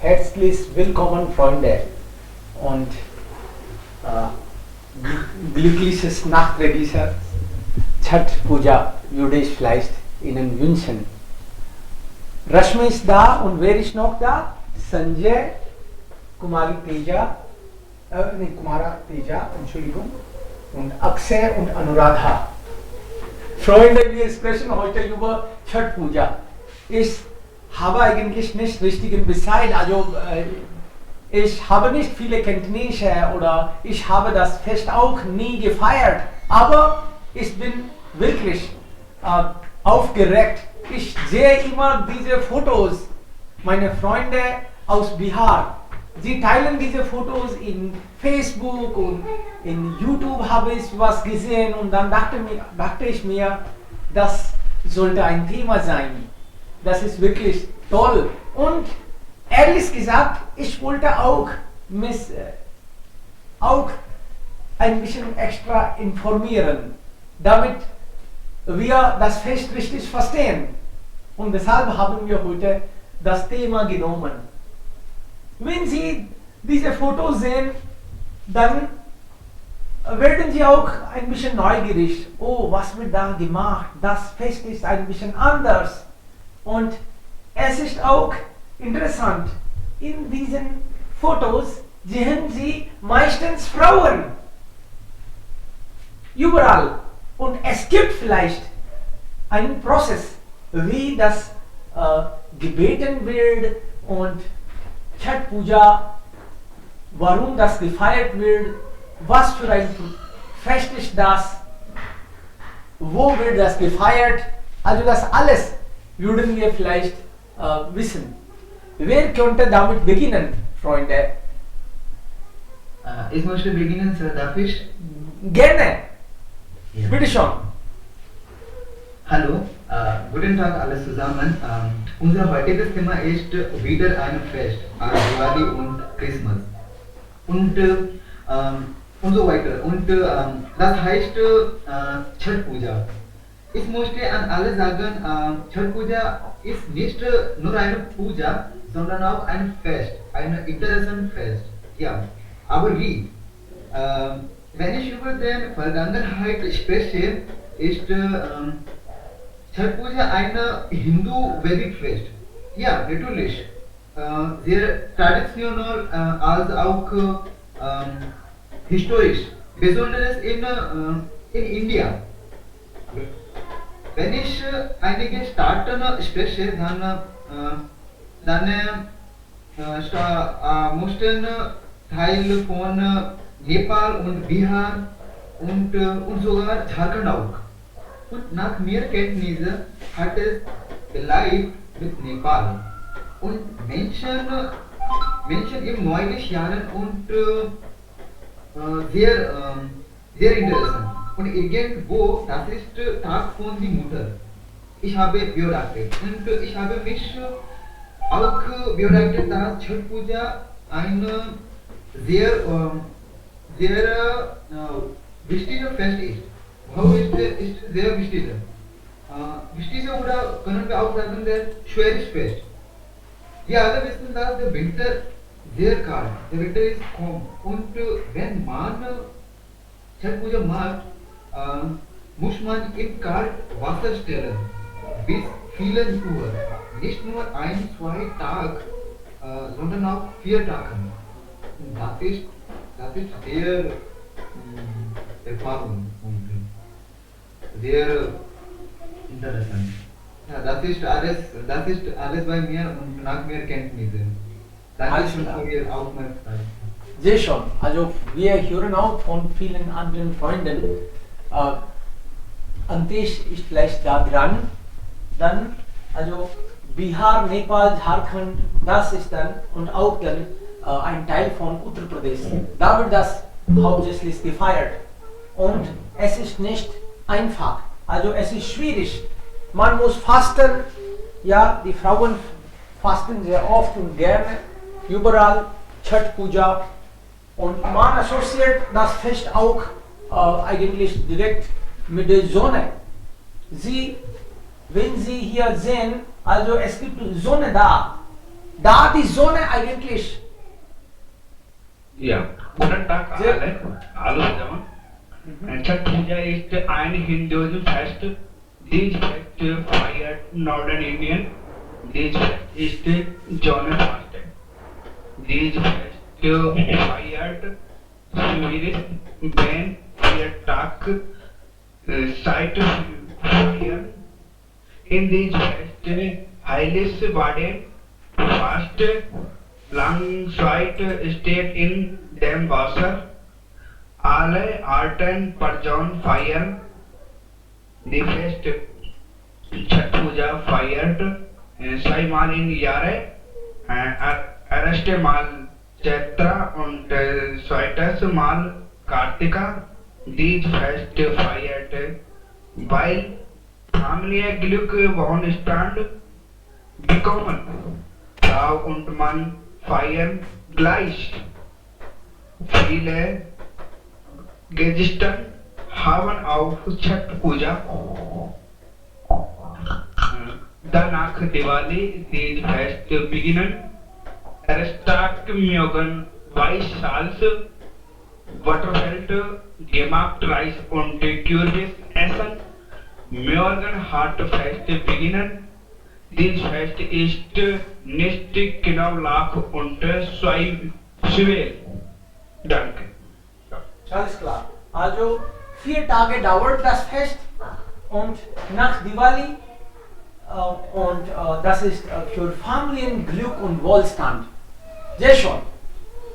Herzlich willkommen, Freunde, und glückliches nachträglicher Chhat Puja würde ich vielleicht Ihnen wünschen. Rashmi ist da und wer ist noch da? Sanjay, Kumara Teja, Entschuldigung, und Akshay und Anuradha. Freunde, wir sprechen heute über Chhat Puja. Ich habe eigentlich nicht richtigen Bescheid, also ich habe nicht viele Kenntnisse oder ich habe das Fest auch nie gefeiert, aber ich bin wirklich aufgeregt. Ich sehe immer diese Fotos, meine Freunde aus Bihar, sie teilen diese Fotos in Facebook und in YouTube habe ich was gesehen und dann dachte ich mir, das sollte ein Thema sein. Das ist wirklich toll und ehrlich gesagt, ich wollte auch ein bisschen extra informieren, damit wir das Fest richtig verstehen. Und deshalb haben wir heute das Thema genommen. Wenn Sie diese Fotos sehen, dann werden Sie auch ein bisschen neugierig. Oh, was wird da gemacht? Das Fest ist ein bisschen anders. Und es ist auch interessant, in diesen Fotos sehen Sie meistens Frauen. Überall. Und es gibt vielleicht einen Prozess, wie das gebeten wird und Chhat Puja, warum das gefeiert wird, was für ein Fest ist das, wo wird das gefeiert, also das alles würden wir vielleicht wissen. Wer könnte damit beginnen, Freunde? Ich möchte beginnen, Sir, darf ich? Gerne. Ja. Bitte schon. Hallo, guten Tag alle zusammen. Unser heutiges Thema ist wieder ein Fest, Diwali und Christmas. Und so weiter. Und das heißt Chhat Puja. Ich möchte an alle sagen, Chhat Puja ist nicht nur eine Puja, sondern auch ein Fest, ein interessantes Fest. Ja, aber wie? Wenn ich über die Vergangenheit spreche, ist Chhat Puja ein Hindu-Vedic-Fest. Ja, natürlich. Sehr traditionell als auch historisch, besonders in India. Wenn ich einige Staaten spreche, dann mussten Teil von Nepal und Bihar und sogar Jharkhand auch. Und nach mehr Kenntnisse hat es vielleicht mit Nepal und Menschen im neulichen Jahren und sehr interessant. Und irgendwo, das ist Tag von der Mutter. Ich habe beobachtet und ich habe mich auch beobachtet, dass Chhat Puja ein sehr wichtiges Fest ist. Warum ist sehr wichtig? Wichtig oder können wir auch sagen, der schweres Fest. Wir alle wissen, dass der Winter sehr kalt, der Winter ist kaum. Und wenn man Chhat Puja macht, muss man im kalt Wasser stellen, bis vielen Uhr. Nicht nur 1, 2 Tage, sondern auch 4 Tage. Und das ist sehr Erfahrung und sehr interessant. Ja, das ist alles bei mir und nach mir Kenntnisse. Dankeschön für Ihre Aufmerksamkeit. Sehr schön. Also wir hören auch von vielen anderen Freunden. Antesh ist vielleicht da dran. Dann, also Bihar, Nepal, Jharkhand, das ist dann und auch dann ein Teil von Uttar Pradesh. Da wird das hauptsächlich gefeiert. Und es ist nicht einfach. Also es ist schwierig. Man muss fasten. Ja, die Frauen fasten sehr oft und gerne. Überall Chhat Puja. Und man assoziiert das Fest auch eigentlich direkt mit der Sonne. Wenn Sie hier sehen, also es gibt Sonne da. da die Sonne eigentlich Ja, guten Tag Sehr- alle, hallo zusammen. Chhath Puja ist ein Hinduism fest. This fest fired Northern Indian. This fest ist Jonas fasted. This fest fired Swedish when we attack site fire. In this fest, Heilis Baden fast Langschweit steht in dem Wasser. Alle Arten Parjon feiern. Die Fest Chhath Puja feiert zweimal im Jahre. Erste Mal Chaitra und zweites Mal Kartika. Dies Fest feiert, weil Familie Glück Wohnstand bekommen. Frau und Mann feiern gleich. Viele Gäste haben auf Chhath Puja. Danach Diwali, dieses Fest beginnen. Stark mögen Weißsalz, Butterfeld, gemacht Reis und Kürbis essen. Morgen hat Fest beginnen. Dieses Fest ist nicht genau Lach und schwer. Danke. alles klar. Also 4 Tage dauert das Fest und nach Diwali und das ist für Familienglück und Wohlstand. Sehr schön.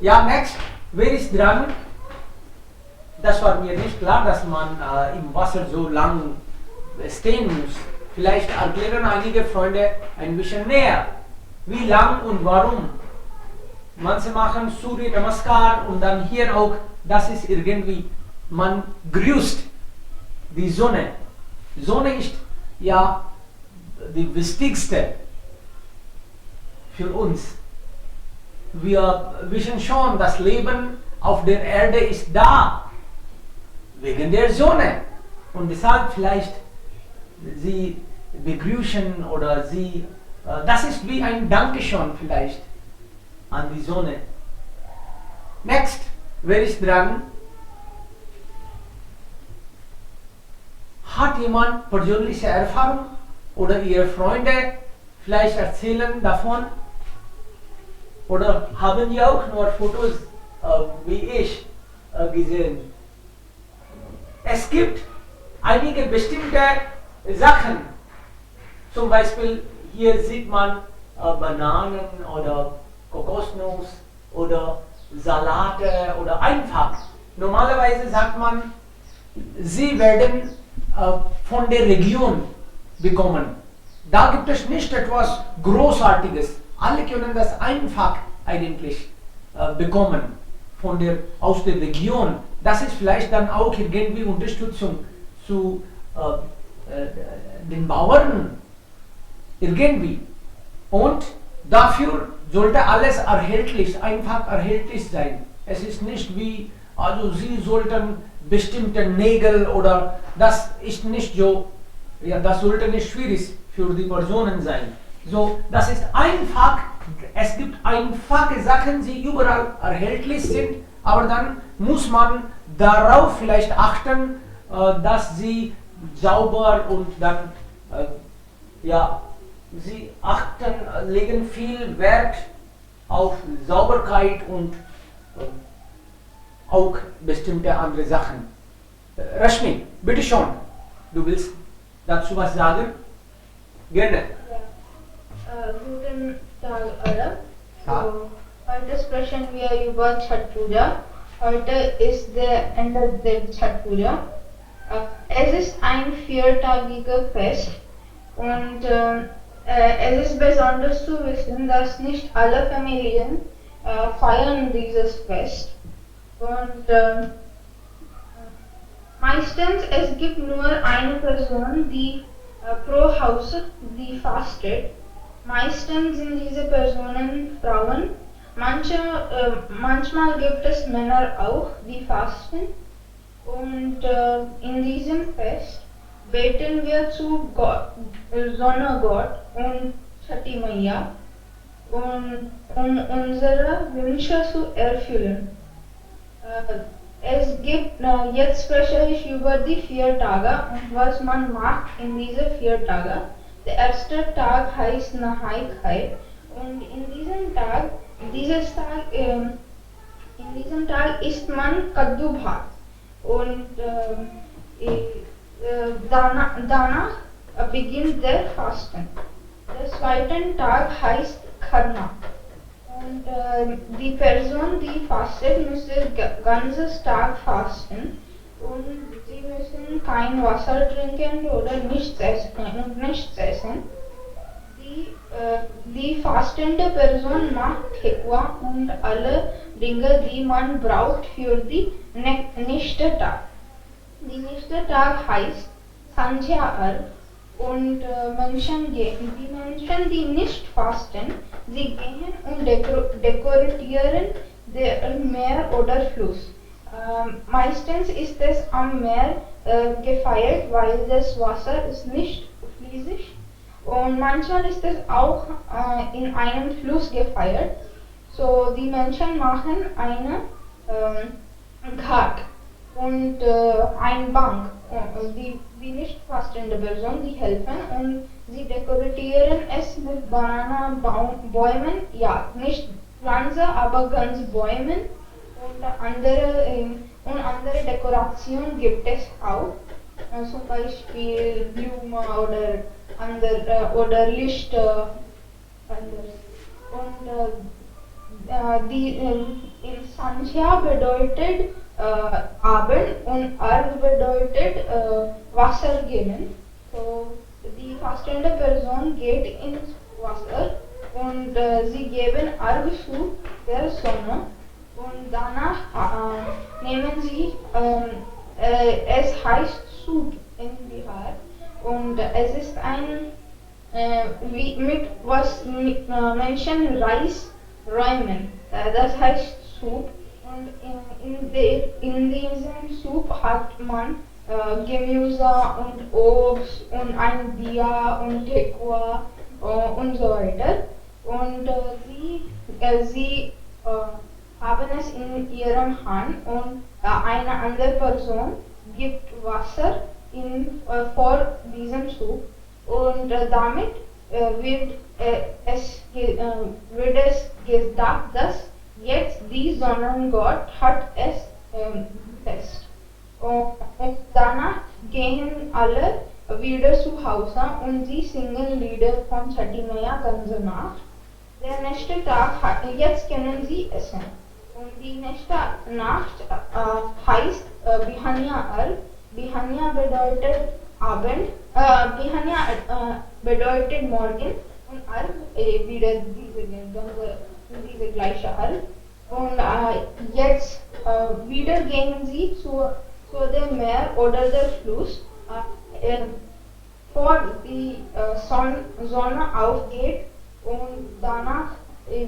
Ja, next, wer ist dran? Das war mir nicht klar, dass man im Wasser so lang stehen muss. Vielleicht erklären einige Freunde ein bisschen näher, wie lang und warum. Manche machen Surya Namaskar und dann hier auch, das ist irgendwie, man grüßt die Sonne. Sonne ist ja die wichtigste für uns. Wir wissen schon, das Leben auf der Erde ist da, wegen der Sonne. Und deshalb vielleicht sie begrüßen oder sie, das ist wie ein Dankeschön vielleicht an die Sonne. Next, wer ist dran? Hat jemand persönliche Erfahrung oder ihre Freunde vielleicht erzählen davon? Oder haben die auch nur Fotos wie ich gesehen? Es gibt einige bestimmte Sachen. Zum Beispiel hier sieht man Bananen oder Kokosnuss oder Salate oder einfach. Normalerweise sagt man, sie werden von der Region bekommen. Da gibt es nicht etwas Großartiges. Alle können das einfach eigentlich bekommen aus der Region. Das ist vielleicht dann auch irgendwie Unterstützung zu den Bauern irgendwie. Und dafür sollte alles einfach erhältlich sein. Es ist nicht wie, also sie sollten bestimmte Nägel oder das ist nicht so, ja, das sollte nicht schwierig für die Personen sein. So, das ist einfach, es gibt einfache Sachen, die überall erhältlich sind, aber dann muss man darauf vielleicht achten, dass sie sauber und dann, ja, sie legen viel Wert auf Sauberkeit und auch bestimmte andere Sachen. Rashmi, bitte schon, du willst dazu was sagen? Gerne. Guten Tag alle. Ja. So, heute sprechen wir über Chhath Puja. Heute ist der Ende der Chhath Puja. Es ist ein 4-tägiges Fest und es ist besonders zu wissen, dass nicht alle Familien feiern dieses Fest. Und meistens es gibt nur eine Person, die pro Haus, die fastet. Meistens sind diese Personen Frauen. Manchmal gibt es Männer auch, die fasten. Und in diesem Fest beten wir zu Gott, Sonnengott und Chatti Maiya. unserer Wünsche zu erfüllen. Es gibt, jetzt spreche ich über die 4 Tage und was man macht in diese 4 Tage. Der erste Tag heißt Nahai und in diesem Tag, in diesem Tag isst man Kaddu Bhat und danach beginnt der Fasten. Der zweite Tag heißt Kharna. Und die Person, die fastet, müsste ganzes Tag fasten und sie müssen kein Wasser trinken oder nichts essen. Die fastende Person macht Thekwa und alle Dinge, die man braucht für die nächste Tag. Die nächste Tag heißt Sanjya und die Menschen, die nicht fasten, sie gehen und dekorieren der Meer oder Fluss. Meistens ist es am Meer gefeiert, weil das Wasser ist nicht fließig und manchmal ist es auch in einem Fluss gefeiert. So die Menschen machen eine Ghat und eine Bank. Die nicht fastende Person, die helfen und sie dekorieren es mit Bananenbäumen, ja, nicht Pflanzen, aber ganz Bäumen und andere Dekorationen gibt es auch, zum Beispiel Blumen oder Lichter. Und in Sanjya bedeutet Abend und Arg bedeutet Wasser geben. So die fastende Person geht ins Wasser und sie geben Arg zu der Sonne und danach nehmen sie, es heißt Soup in Bihar und es ist ein mit was Menschen Reis räumen. Das heißt Soup. Und in diesem Soup hat man Gemüse und Obst und ein Diya und Thekwa und so weiter. Und sie haben es in ihrem Hand und eine andere Person gibt Wasser vor diesem Soup und damit wird es gedacht, dass jetzt die Sonnengott hat es fest. Und danach gehen alle wieder zu Hause und sie singen Lieder von Chatti Maiya ganze Nacht. Der nächste Tag, jetzt können sie essen. Und die nächste Nacht heißt Bihania Arg. Bihania bedeutet Abend, Bihania bedeutet Morgen und Arg wieder diese gleiche Arg. Und jetzt wieder gehen sie zu dem Meer oder der Fluss, bevor die Sonne aufgeht und danach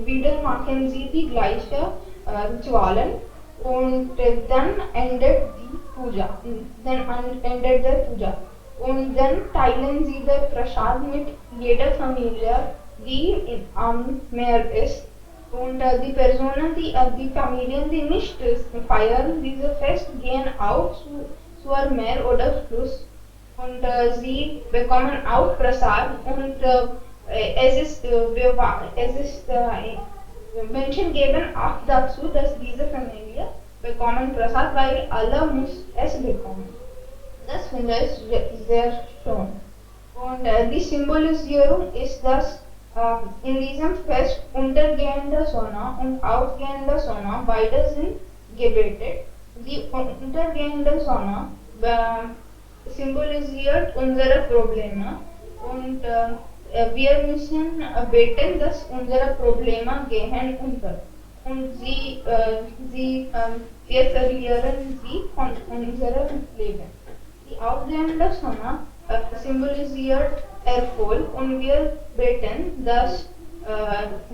wieder machen sie die gleichen Ritualen und dann endet die Puja, endet der Puja. Und dann teilen sie der Prasad mit jeder Familie, die am Meer ist. Und die Personen, die Familien, die nicht feiern dieses Fest, gehen auch zur Meer oder Fluss und sie bekommen auch Prasad und Menschen geben auch dazu, dass diese Familie bekommen Prasad, weil alle muss es bekommen. Das finde ich sehr schön. Und die Symbolisierung ist, dass in diesem Fest untergehende Sonne und aufgehende Sonne beide sind gebetet. Die untergehende Sonne symbolisiert unsere Probleme und wir müssen beten, dass unsere Probleme gehen unter und wir verlieren sie von unserem Leben. Die aufgehende Sonne symbolisiert Erfolg und wir beten, dass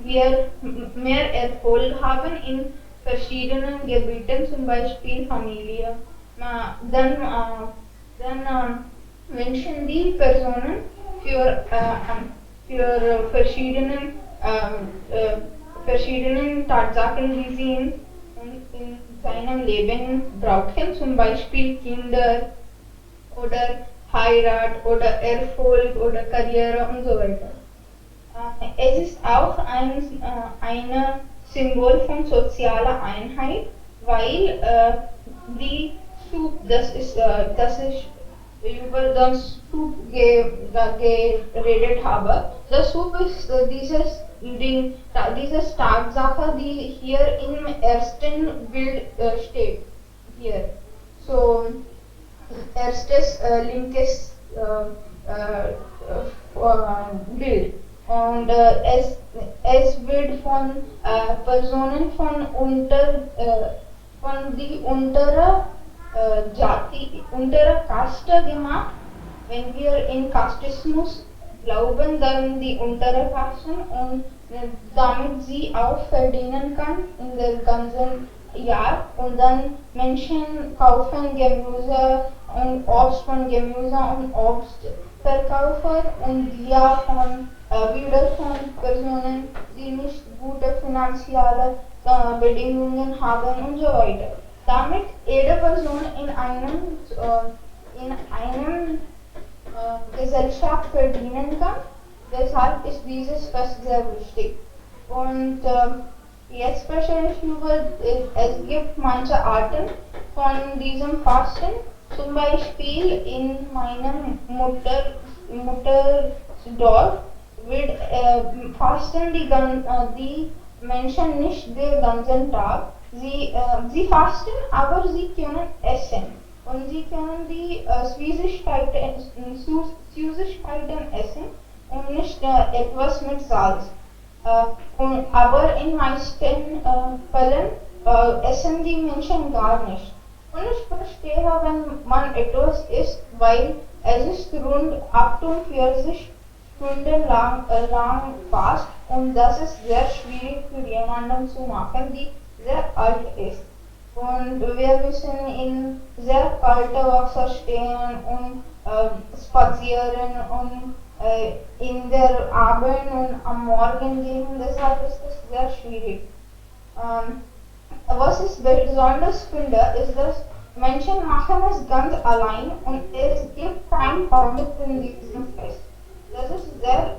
wir mehr Erfolg haben in verschiedenen Gebieten, zum Beispiel Familie. Dann wünschen die Personen für verschiedene verschiedenen Tatsachen, die sie in seinem Leben brauchen, zum Beispiel Kinder oder Heirat oder Erfolg oder Karriere und so weiter. Es ist auch ein Symbol von sozialer Einheit, weil die Soup, das ist über das Soup geredet habe. Das Soup ist dieses Tatsache, die hier im ersten Bild steht. Hier. So, erstes linkes Bild. Und es wird von Personen von die untere Jati, untere Kaste gemacht. Wenn wir in Kastismus glauben, dann die untere Kasten und damit sie auch verdienen kann in der ganzen Jahr. Und dann Menschen kaufen Gemüse und Obst von Gemüse und Obstverkäufer und ja wieder von Personen, die nicht gute finanzielle Bedingungen haben und so weiter. Damit jede Person in einem Gesellschaft verdienen kann. Deshalb ist dieses Fest sehr wichtig. Und jetzt spreche ich über, es gibt manche Arten von diesem Fasten. Zum Beispiel in meinem Mutterdorf wird fasten die Menschen nicht den ganzen Tag. Sie fasten, aber sie können essen. Und sie können die Süßigkeiten essen und nicht etwas mit Salz. Aber in meisten Fällen essen die Menschen gar nicht. Und ich verstehe, wenn man etwas isst, weil es ist rund 48 Stunden lang Fast und das ist sehr schwierig für jemanden zu machen, die sehr alt ist. Und wir müssen in sehr kaltem Wasser stehen und spazieren und in der Abend und am Morgen gehen. Deshalb ist es sehr schwierig. Was ich besonders finde, ist, dass Menschen machen es ganz allein und es gibt kein Pandit in diesem Fest. Das ist sehr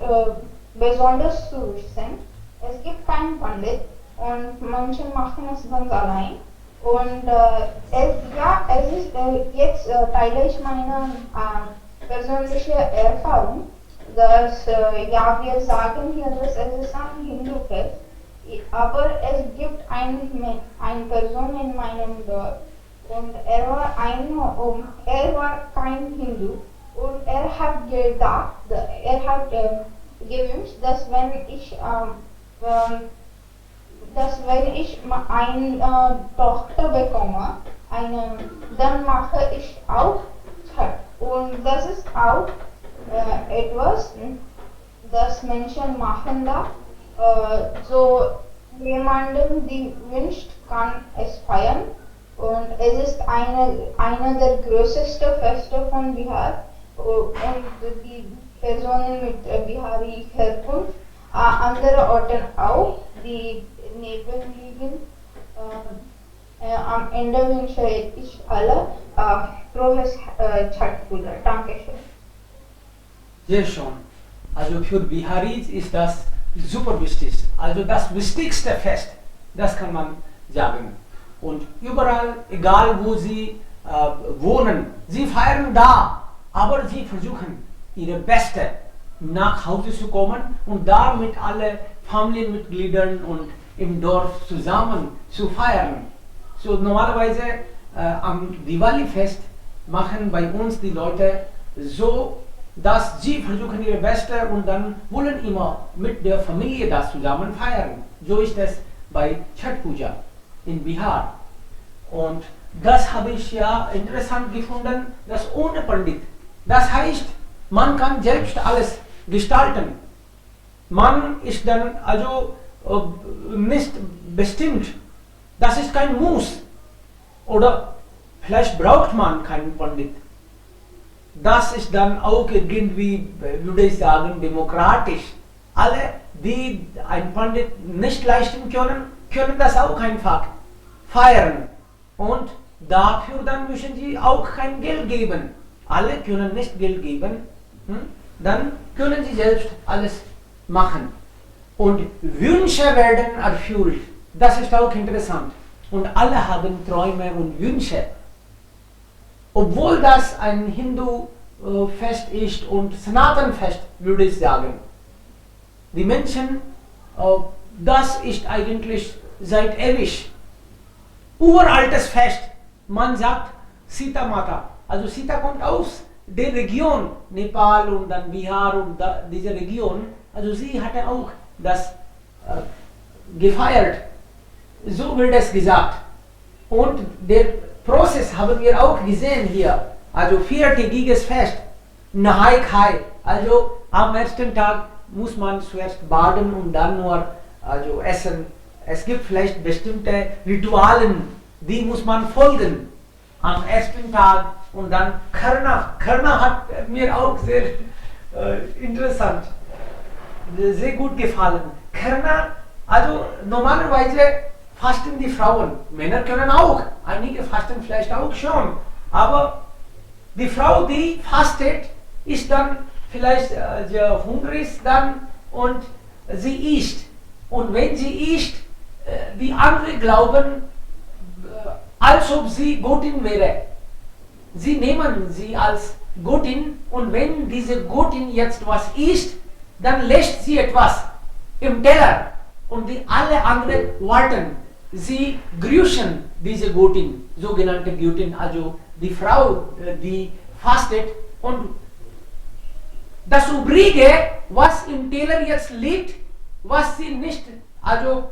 besonders zu wissen. Es gibt kein Pandit und Menschen machen es ganz allein. Und jetzt teile ich meine persönliche Erfahrung, dass wir sagen hier, dass es ist ein Hindu-Fest, aber es gibt eine Person in meinem Dorf und er war kein Hindu und er hat gewünscht, dass wenn ich eine Tochter bekomme, dann mache ich auch Chat. Und das ist auch etwas, das Menschen machen da. So jemandem, die wünscht, kann es feiern. Und es ist einer der größten Feste von Bihar. Und die Personen mit Bihari Herkunft, andere Orten auch, die nebenliegen. Am Ende wünsche ich alle frohes Chhat Puja. Dankeschön. Sehr schön. Also für Biharis ist das super wichtig. Also das wichtigste Fest, das kann man sagen. Und überall, egal wo sie wohnen, sie feiern da, aber sie versuchen ihre Beste nach Hause zu kommen und da mit allen Familienmitgliedern und im Dorf zusammen zu feiern. So normalerweise am Diwali-Fest machen bei uns die Leute so, dass sie versuchen ihre Beste und dann wollen immer mit der Familie das zusammen feiern. So ist es bei Chhat Puja in Bihar. Und das habe ich ja interessant gefunden, dass ohne Pandit. Das heißt, man kann selbst alles gestalten. Man ist dann also nicht bestimmt. Das ist kein Muss. Oder vielleicht braucht man keinen Pandit. Das ist dann auch irgendwie, würde ich sagen, demokratisch. Alle die ein Pandit nicht leisten können, können das auch einfach feiern. Und dafür dann müssen sie auch kein Geld geben. Alle können nicht Geld geben, dann können sie selbst alles machen. Und Wünsche werden erfüllt. Das ist auch interessant. Und alle haben Träume und Wünsche. Obwohl das ein Hindu-Fest ist und Sanatan-Fest, würde ich sagen. Die Menschen, das ist eigentlich seit ewig uraltes Fest. Man sagt Sita Mata. Also Sita kommt aus der Region Nepal und dann Bihar und diese Region. Also sie hatte auch das gefeiert. So wird es gesagt. Und der Prozess haben wir auch gesehen hier. Also 4-tägiges Fest. Nahai Khai. Also am ersten Tag muss man zuerst baden und dann nur also essen. Es gibt vielleicht bestimmte Ritualen, die muss man folgen am ersten Tag. Und dann Karna. Karna hat mir auch sehr interessant, sehr gut gefallen. Karna, also normalerweise fasten die Frauen. Männer können auch. Einige fasten vielleicht auch schon. Aber die Frau, die fastet, ist dann vielleicht hungrig dann und sie isst. Und wenn sie isst, die anderen glauben, als ob sie Göttin wäre. Sie nehmen sie als Göttin und wenn diese Göttin jetzt was isst, dann lässt sie etwas im Teller und die alle anderen warten. Sie grüßen diese Göttin, sogenannte Göttin, also die Frau, die fastet und das Übrige, was im Teller jetzt liegt, was sie nicht also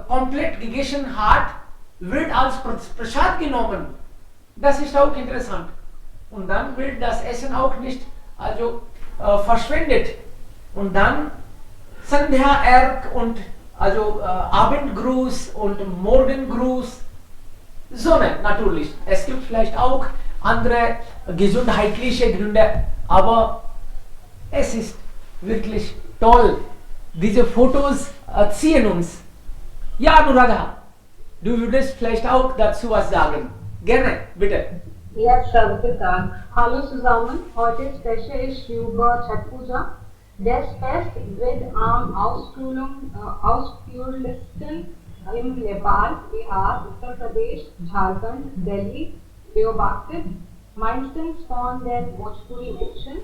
komplett gegessen hat, wird als Prasad genommen. Das ist auch interessant. Und dann wird das Essen auch nicht also verschwendet. Und dann Sandhya Erk und also Abendgruß und Morgengruß. Sonne natürlich. Es gibt vielleicht auch andere gesundheitliche Gründe, aber es ist wirklich toll. Diese Fotos ziehen uns. Ja, Anuradha, du würdest vielleicht auch dazu was sagen. Gerne, bitte. Yes, sir, guten Tag. Hallo zusammen, heute spreche ich über Chhath Puja. Das Fest wird am ausführlichsten im Nepal, Bihar, Uttar Pradesh, Jharkhand, Delhi beobachtet, meistens von den Bhojpuri Menschen.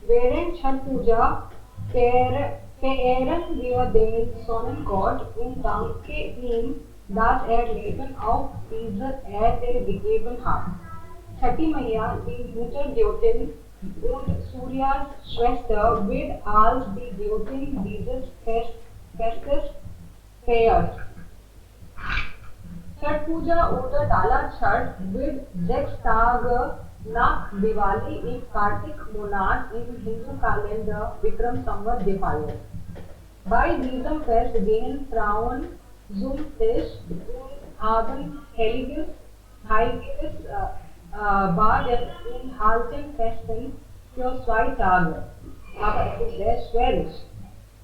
Während Chhath Puja verehren wir den Sonnengott und danken ihm, dass Leben auf dieser Erde gegeben hat. Chhati Maiya, die Muttergöttin und Suryas Schwester, wird als die Göttin dieses Festes verehrt. Chhath Puja oder Dala Chhath wird 6 Tage nach Diwali im Kartik-Monat im Hindu-Kalender Vikram Samvat gefeiert. Bei diesem Fest gehen Frauen zum Tisch und haben heiliges Baden und halten Festen für 2 Tage. Aber es ist sehr schwierig.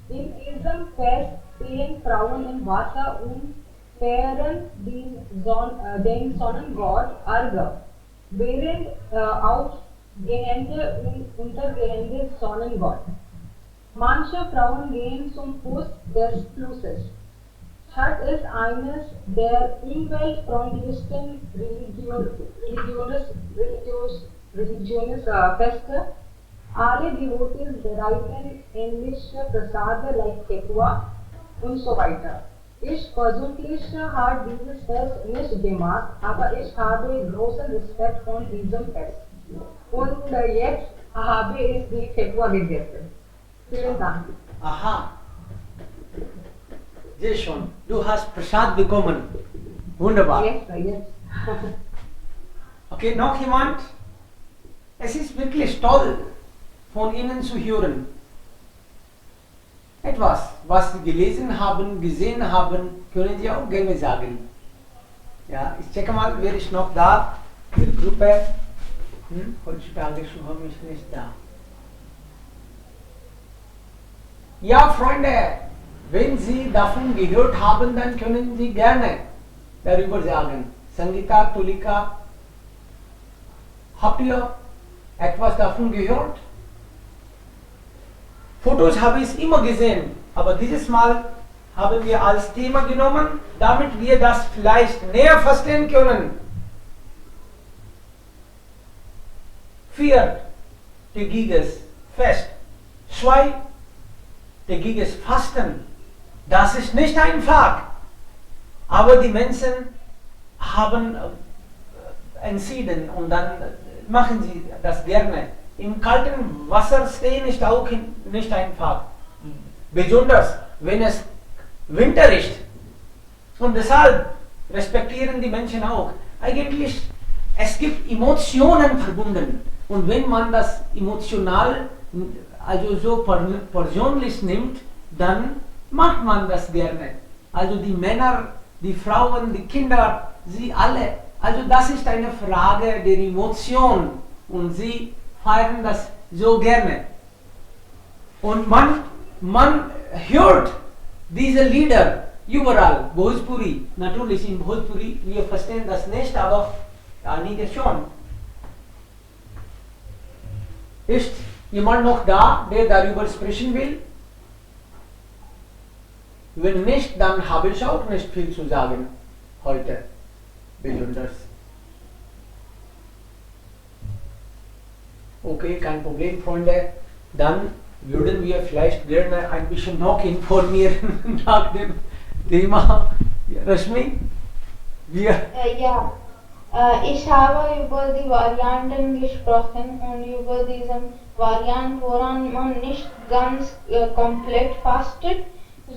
In diesem Fest stehen Frauen im Wasser und verehren den Sonnengott Arga, während aufgehende und untergehende Sonnengott. Manche Frauen gehen zum Fuß des Flusses. Chhath ist eines der umweltfreundlichsten religiösen Feste. Alle Devotees bereiten ähnliche Prasade like Kekwa und so weiter. Ich persönlich habe dieses Fest nicht gemacht, aber ich habe großen Respekt vor diesem Fest. Und jetzt habe ich die Kekwa gegessen. Vielen Dank. Aha. Sehr schön. Du hast Prasad bekommen. Wunderbar. Yes, sir, yes. Okay, noch jemand? Es ist wirklich toll, von Ihnen zu hören. Etwas, was Sie gelesen haben, gesehen haben, können Sie auch gerne sagen. Ja, ich checke mal, wer ist noch da? Die Gruppe. Heutzutage schon habe ich nicht da. Ja, Freunde, wenn Sie davon gehört haben, dann können Sie gerne darüber sagen. Sangeeta, Tulika, habt ihr etwas davon gehört? Fotos habe ich immer gesehen, aber dieses Mal haben wir als Thema genommen, damit wir das vielleicht näher verstehen können. 4-tägiges Fest, 2-tägiges Fasten. Das ist nicht einfach, aber die Menschen haben entschieden und dann machen sie das gerne. Im kalten Wasser stehen ist auch nicht einfach, besonders wenn es Winter ist. Und deshalb respektieren die Menschen auch. Eigentlich, es gibt Emotionen verbunden. Und wenn man das emotional, also so persönlich nimmt, dann macht man das gerne. Also die Männer, die Frauen, die Kinder, sie alle. Also das ist eine Frage der Emotion. Und sie feiern das so gerne. Und man hört diese Lieder überall, Bhojpuri, natürlich in Bhojpuri, wir verstehen das nicht, aber einige schon. Ist jemand noch da, der darüber sprechen will? Wenn nicht, dann habe ich auch nicht viel zu sagen heute, besonders. Okay, kein Problem, Freunde. Dann würden wir vielleicht gerne ein bisschen noch informieren nach dem Thema. Rashmi, Ja, ich habe über die Varianten gesprochen und über diesen Variant, woran man nicht ganz komplett fastet.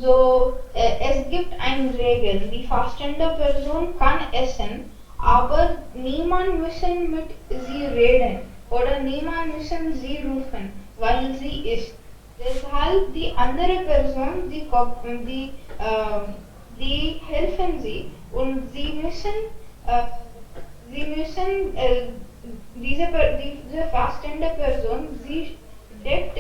So, es gibt eine Regel, die fastende Person kann essen, aber niemand müssen mit sie reden oder niemand müssen sie rufen, weil sie isst. Deshalb die andere Person, die helfen sie und sie müssen diese fastende Person, sie deckt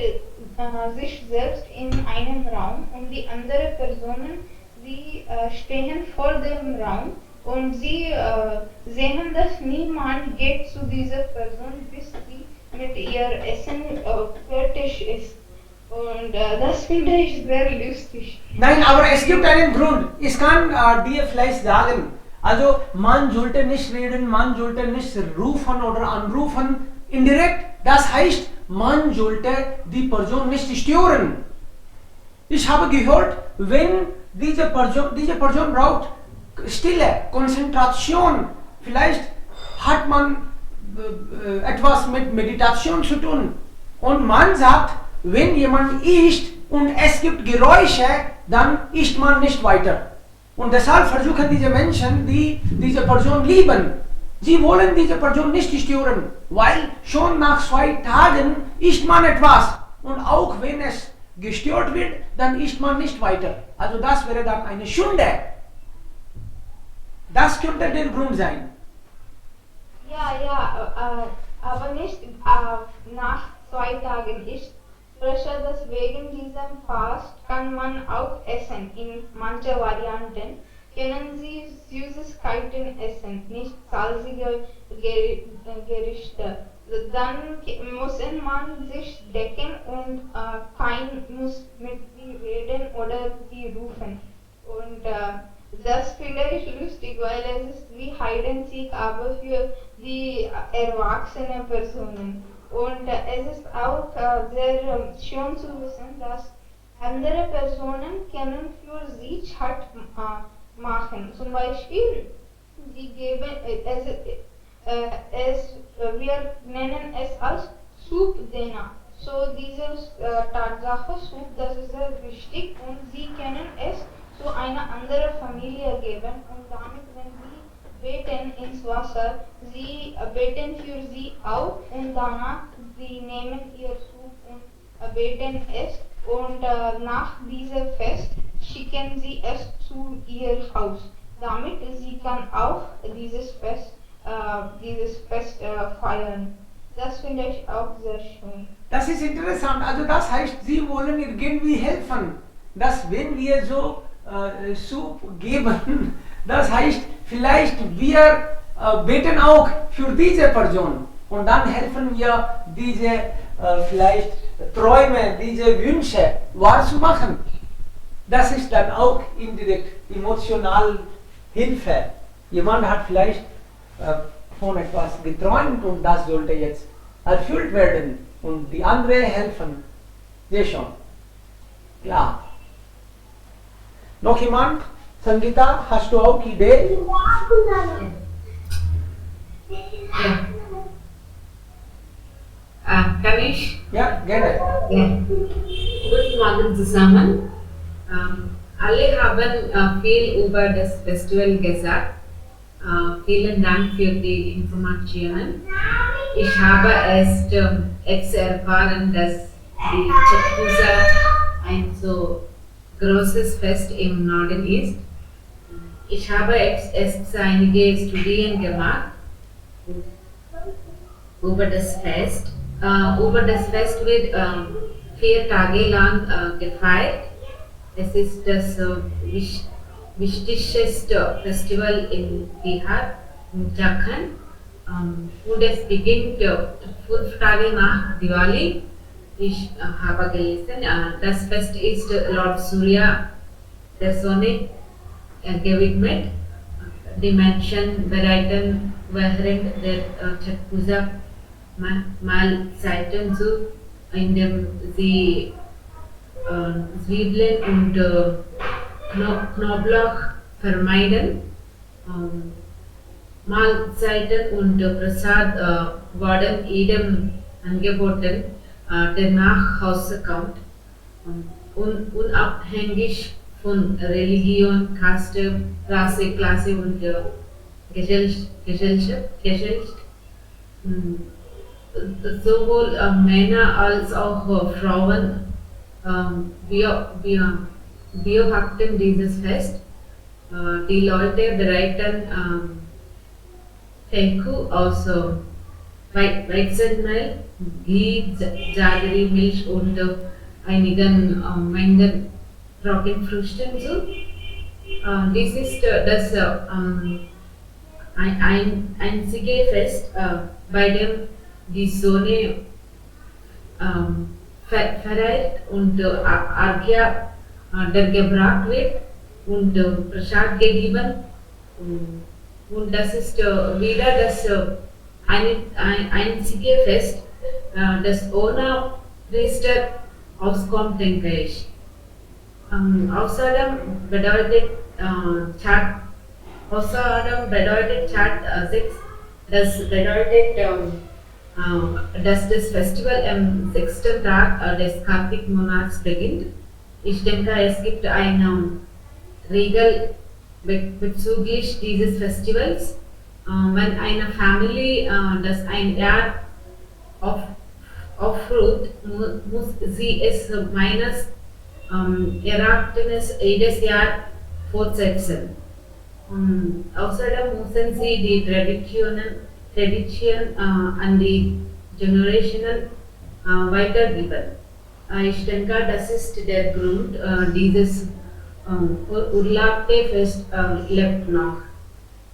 sich selbst in einem Raum und die anderen Personen, die stehen vor dem Raum und sie sehen, dass niemand geht zu dieser Person, bis sie mit ihr Essen fertig ist. Und das finde ich sehr lustig. nein, aber es gibt einen Grund. Ich kann dir vielleicht sagen, also man sollte nicht reden, man sollte nicht rufen oder anrufen indirekt. Das heißt, man sollte die Person nicht stören. Ich habe gehört, wenn diese Person braucht Stille, Konzentration, vielleicht hat man etwas mit Meditation zu tun. Und man sagt, wenn jemand isst und es gibt Geräusche, dann isst man nicht weiter. Und deshalb versuchen diese Menschen, die diese Person lieben, sie wollen diese Person nicht stören, weil schon nach 2 Tagen isst man etwas. Und auch wenn es gestört wird, dann isst man nicht weiter. Also das wäre dann eine Sünde. Das könnte der Grund sein. Ja, aber nicht nach 2 Tagen. Ich spreche, dass wegen diesem Fast kann man auch essen. In manchen Varianten können Sie Süßigkeiten essen, nicht salzige Gerichte. Dann muss man sich decken und kein muss mit sie reden oder sie rufen. Und das finde ich lustig, weil es ist wie Hide and Seek, aber für die erwachsenen Personen. Und es ist auch sehr schön zu wissen, dass andere Personen können für sie Chat machen. Zum Beispiel, die geben wir nennen es als Soup Dena. So diese Tatsache Soup, das ist sehr wichtig und sie können es zu einer anderen Familie geben und damit, wenn sie beten ins Wasser, sie beten für sie auch und danach sie nehmen ihr Soup und beten es und nach diesem Fest schicken sie es zu ihr Haus. Damit sie kann auch dieses Fest feiern. Das finde ich auch sehr schön. Das ist interessant. Also das heißt, Sie wollen irgendwie helfen, dass wenn wir so Soup geben, das heißt, vielleicht wir beten auch für diese Person und dann helfen wir diese vielleicht Träume, diese Wünsche wahrzumachen. Das ist dann auch indirekt emotional Hilfe. Jemand hat vielleicht von etwas geträumt und das sollte jetzt erfüllt werden und die anderen helfen. Sehr schon. Klar. Noch jemand? Sangeeta, hast du auch Idee? Kann ich? Ja, gerne. Ja. Guten Morgen zusammen. Alle haben viel über das Festival gesagt. Vielen Dank für die Informationen. Ich habe erst erfahren, dass die Chhath Puja ein so großes Fest im Norden ist. Ich habe erst einige Studien gemacht über das Fest. Über das Fest wird 4 Tage lang gefeiert. Es ist das wichtigste Festival in Bihar, in Jharkhand. Und es beginnt 5 Tage nach Diwali. Ich habe gelesen, das Fest ist Lord Surya, der Sonne, gewidmet. Die Menschen bereiten während der Chhath Puja Mahlzeiten zu, indem sie Zwiebeln und Knoblauch vermeiden. Mahlzeiten und Prasad werden jedem angeboten, der nach Hause kommt. Unabhängig von Religion, Kaste, Rasse, Klasse und Gesellschaft. Sowohl Männer als auch Frauen beobachten dieses Fest. Die Leute bereiten Teku aus Weizenmehl, Ghee, Jaggery, Milch und einigen Mengen Trockenfrüchten zu. Dies ist das einzige Fest, bei dem die Sonne verehrt und Arghya dargebracht wird und Prasad gegeben. Und das ist wieder das einzige Fest, das ohne Priester auskommt, denke ich. Außerdem bedeutet Chhath 6, das bedeutet, dass das Festival am 6. Tag des Kartik Monats beginnt. Ich denke, es gibt eine Regel bezüglich dieses Festivals. Wenn eine Familie das ein Jahr aufruht, muss sie es meines Erachtens jedes Jahr fortsetzen. Außerdem müssen sie die Tradition an die Generationen weitergeben. Ich denke, das ist der Grund, dieses Urlaubfest lebt noch.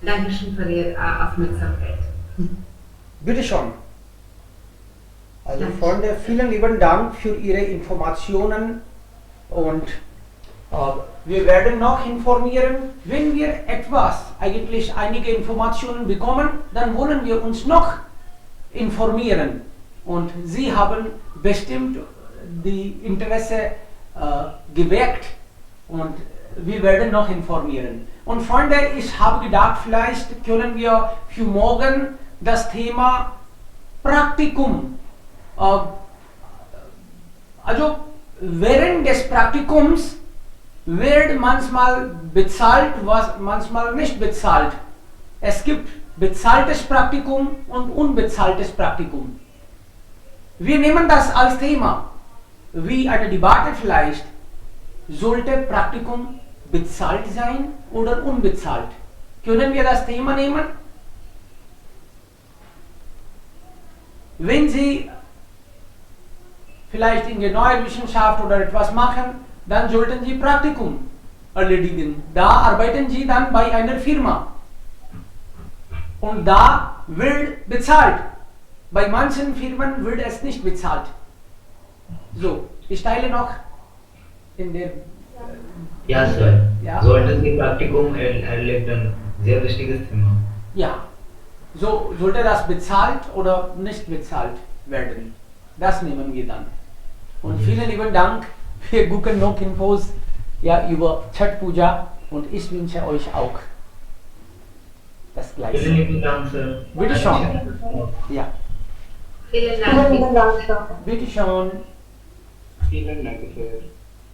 Dankeschön für Ihre Aufmerksamkeit. Bitte schon. Also Freunde, vielen lieben Dank für Ihre Informationen und wir werden noch informieren. Wenn wir eigentlich einige Informationen bekommen, dann wollen wir uns noch informieren. Und Sie haben bestimmt die Interesse geweckt und wir werden noch informieren. Und Freunde, ich habe gedacht, vielleicht können wir für morgen das Thema Praktikum, also während des Praktikums wird manchmal bezahlt, manchmal nicht bezahlt. Es gibt bezahltes Praktikum und unbezahltes Praktikum. Wir nehmen das als Thema, wie eine Debatte vielleicht. Sollte Praktikum bezahlt sein oder unbezahlt? Können wir das Thema nehmen? wenn Sie vielleicht in der neuen Wissenschaft oder etwas machen, dann sollten Sie Praktikum erledigen. Da arbeiten Sie dann bei einer Firma. Und da wird bezahlt. Bei manchen Firmen wird es nicht bezahlt. So, ich teile noch in der... Ja, Sir. Ja. Sollten Sie Praktikum erleben? Sehr wichtiges Thema. Ja, so sollte das bezahlt oder nicht bezahlt werden. Das nehmen wir dann. Und vielen lieben Dank. Wir gucken noch Infos ja, über Chhat Puja und ich wünsche euch auch das Vielen Gleiche. lieben Dank, Sir. Bitte schon. Ja, Vielen Dank. Vielen Dank, Sir. bitte schon. Vielen Dank, Sir.